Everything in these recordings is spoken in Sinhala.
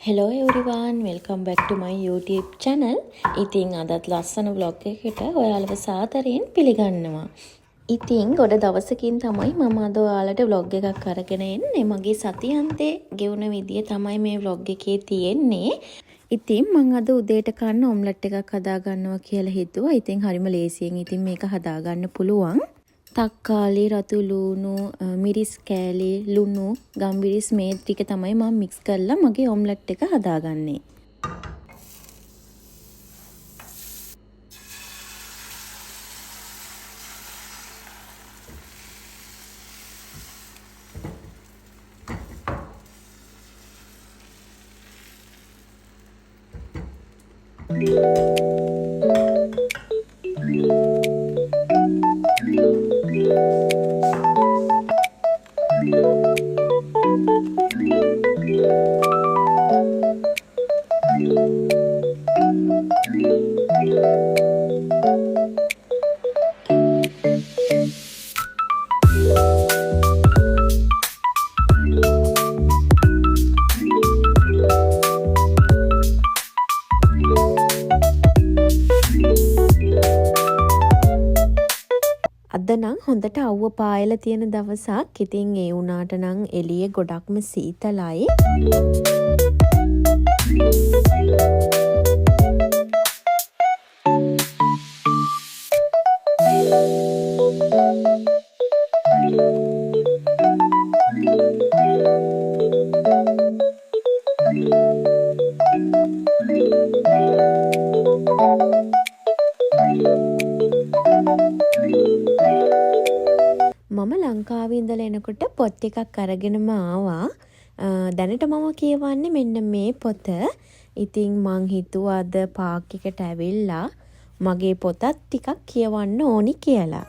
Hello everyone, welcome back to my YouTube channel. ඉතින් අදත් ලස්සන vlog එකකට ඔයාලව සාදරයෙන් පිළිගන්නවා. ඉතින් ගොඩ දවසකින් තමයි මම අද ඔයාලට vlog එකක් අරගෙන එන්නේ. මගේ සතියන්තේ ගෙවුන විදිය තමයි මේ vlog එකේ තියෙන්නේ. ඉතින් මම අද උදේට කන්න ඔම්ලට් එකක් හදා ගන්නවා කියලා හිතුවා. ඉතින් හරිම ලේසියෙන් ඉතින් මේක හදා ගන්න පුළුවන්. තක්කාලි, රතු ලුණු, මිරිස් කෑලි, ලුණු, ගම්මිරිස් මේ ටික තමයි මම මික්ස් කරලා මගේ ඔම්ලට් එක හදාගන්නේ. අද නම් හොඳට අවුව පායලා තියෙන දවසක්. ඉතින් ඒ වුණාට නම් එළියේ ගොඩක්ම සීතලයි. මම ලංකාවේ ඉඳලා එනකොට පොත් එකක් අරගෙනම ආවා. දැනට මම කියවන්නේ මෙන්න මේ පොත. ඉතින් මං හිතුවා අද පාක් එකට ඇවිල්ලා මගේ පොතත් ටිකක් කියවන්න ඕනි කියලා.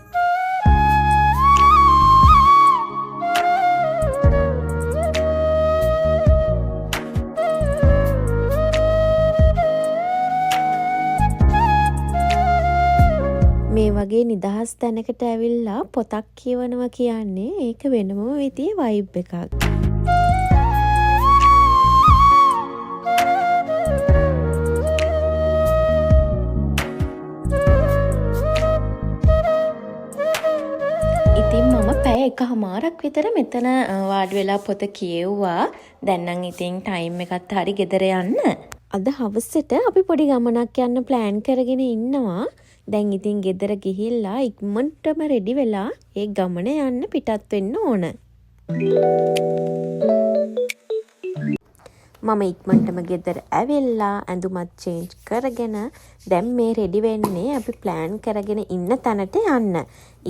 මේ වගේ නිදහස් තැනකට ඇවිල්ලා පොතක් කියවනවා කියන්නේ ඒක වෙනම විදිහේ වයිබ් එකක්. ඉතින් මම පැය එකමාරක් විතර මෙතන වාඩි වෙලා පොත කියෙව්වා. දැන් නම් ඉතින් ටයිම් එකත් හරි ගෙදර යන්න. අද හවසට අපි පොඩි ගමනක් යන්න ප්ලෑන් කරගෙන ඉන්නවා. දැන් ඉතින් ගෙදර ගිහිල්ලා ඉක්මනටම රෙඩි වෙලා ඒ ගමන යන්න පිටත් වෙන්න ඕන. මම ඉක්මනටම ගෙදර ඇවිල්ලා ඇඳුමත් චේන්ජ් කරගෙන දැන් මේ රෙඩි වෙන්නේ අපි ප්ලෑන් කරගෙන ඉන්න තැනට යන්න.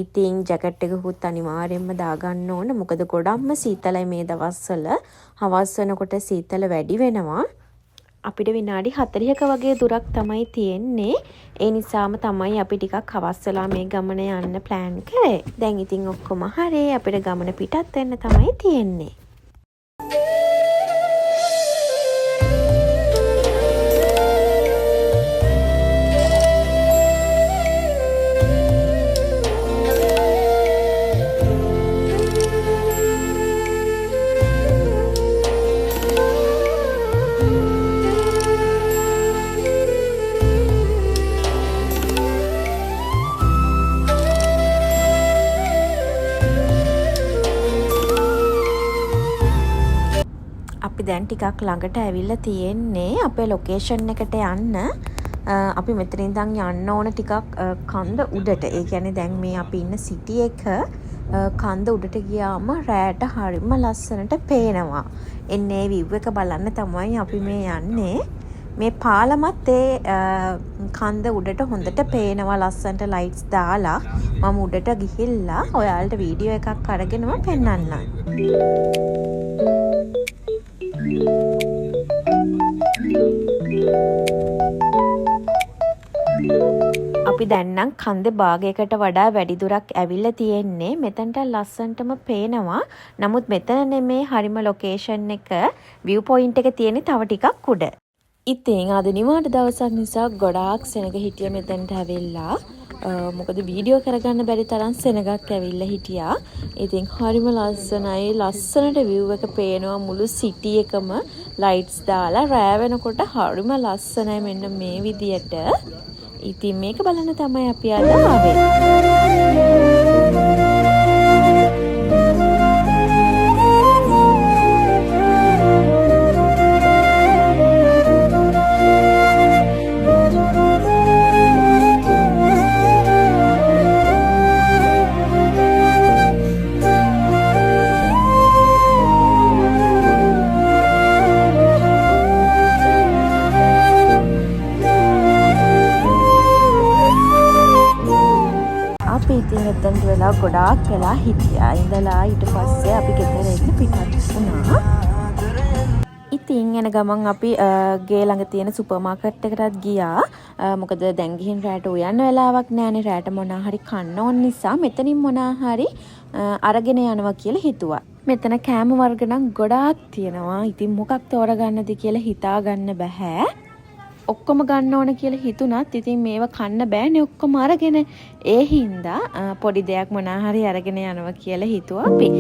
ඉතින් ජැකට් එකකුත් අනිවාර්යෙන්ම දාගන්න ඕන. මොකද ගොඩක්ම සීතලයි මේ දවස්වල. හවස් වෙනකොට සීතල වැඩි වෙනවා. අපිට විනාඩි 40ක වගේ දුරක් තමයි තියෙන්නේ. ඒ නිසාම තමයි අපි ටිකක් හවස් වෙලා මේ ගමන යන්න ප්ලෑන් කරේ. දැන් ඉතින් ඔක්කොම හරි. අපිට ගමන පිටත් වෙන්න තමයි තියෙන්නේ. අපි දැන් ටිකක් ළඟට ඇවිල්ලා තියෙන්නේ අපේ ලොකේෂන් එකට යන්න. අපි මෙතන ඉඳන් යන්න ඕන ටිකක් කන්ද උඩට. ඒ කියන්නේ දැන් මේ අපි ඉන්න සිටි එක කන්ද උඩට ගියාම රෑට හරිම ලස්සනට පේනවා. එන්නේ view එක බලන්න තමයි අපි මේ යන්නේ. මේ පාලමත් ඒ කන්ද උඩට හොඳට පේනවා ලස්සනට ලයිට්ස් දාලා. මම උඩට ගිහිල්ලා ඔයාලට වීඩියෝ එකක් අරගෙනම පෙන්නන්නම්. අපි දැන් නම් කන්දේ භාගයකට වඩා වැඩි දුරක් ඇවිල්ලා තියෙන්නේ. මෙතනට ලස්සන්ටම පේනවා. නමුත් මෙතන නෙමේ හරිම ලොකේෂන් එක view point එක තියෙන්නේ තව ටිකක් උඩ. ඉතින් අද නිවාඩ දවසක් නිසා ගොඩාක් සෙනග හිටිය මෙතනට ඇවිල්ලා. මොකද වීඩියෝ කරගන්න බැරි තරම් සෙනගක් ඇවිල්ලා හිටියා. ඉතින් හරිම ලස්සනයි. ලස්සනට view එක පේනවා මුළු සිටි එකම lights දාලා රෑ වෙනකොට හරිම ලස්සනයි මෙන්න මේ විදියට. ඉතින් මේක බලන්න තමයි අපි අද ආවේ. එතනට වෙලා ගොඩාක් වෙලා හිටියා. ඉඳලා ඊට පස්සේ අපි ගෙදර එන්න පිටත් වුණා. ඉතින් එන ගමන් අපි ගේ ළඟ තියෙන සුපර් මාකට් එකටත් ගියා. මොකද දැන් ගිහින් රැට උයන්න වෙලාවක් නැහැනේ. රැට මොනා හරි කන්න ඕන නිසා මෙතනින් මොනා හරි අරගෙන යනවා කියලා හිතුවා. මෙතන කෑම වර්ග නම් ගොඩාක් තියෙනවා. ඉතින් මොකක් තෝරගන්නද කියලා හිතා ගන්න බෑ. ඔක්කොම ගන්න ඕන කියලා හිතුණත් ඉතින් මේව කන්න බෑනේ ඔක්කොම අරගෙන. ඒ හින්දා පොඩි දෙයක් මොනා හරි අරගෙන යනවා කියලා හිතුවා අපි.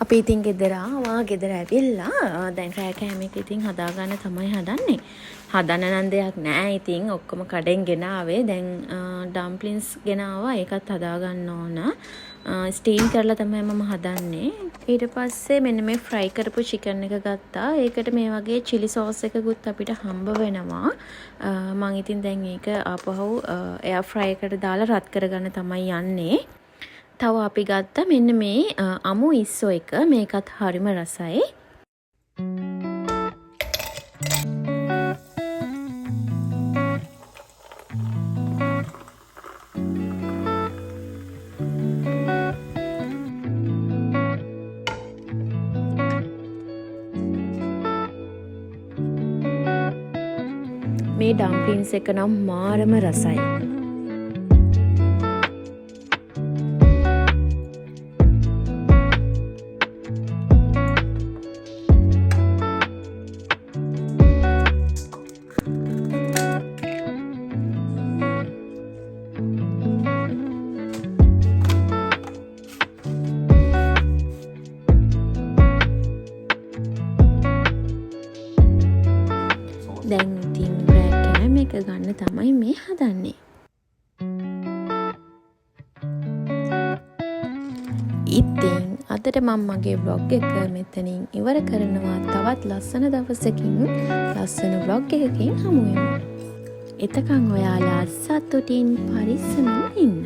අපි ඉතින් ගෙදර ආවා. ගෙදර ඇවිල්ලා දැන් රෑ කෑම එක ඉතින් හදාගන්න තමයි හදන්නේ. හදන්න නම් දෙයක් නෑ. ඉතින් ඔක්කොම කඩෙන් ගෙනාවේ. දැන් ඩම්ප්ලින්ස් ගෙනාවා. ඒකත් හදාගන්න ඕන. ස්ටීම් කරලා තමයි මම හදන්නේ. ඊට පස්සේ මෙන්න මේ ෆ්‍රයි කරපු චිකන් එක ගත්තා. ඒකට මේ වගේ chili sauce එකකුත් අපිට හම්බ වෙනවා. මම ඉතින් දැන් ඒක ආපහු එයා ෆ්‍රයි එකට දාලා රත් කරගන්න තමයි යන්නේ. තව අපි ගත්ත මෙන්න මේ අමු ඉස්සෝ එක. මේකත් හරිම රසයි. මේ ඩම්ප්ලින්ස් එක නම් මාරම රසයි. දැන් ඉතින් රෑ කෑම එක ගන්න තමයි මේ හදන්නේ. ඉතින් අදට මම මගේ vlog එක මෙතනින් ඉවර කරනවා. තවත් ලස්සන දවසකින් ලස්සන vlog එකකින් හමු වෙමු. එතකන් ඔයාලා සතුටින් පරිස්සමින් ඉන්න.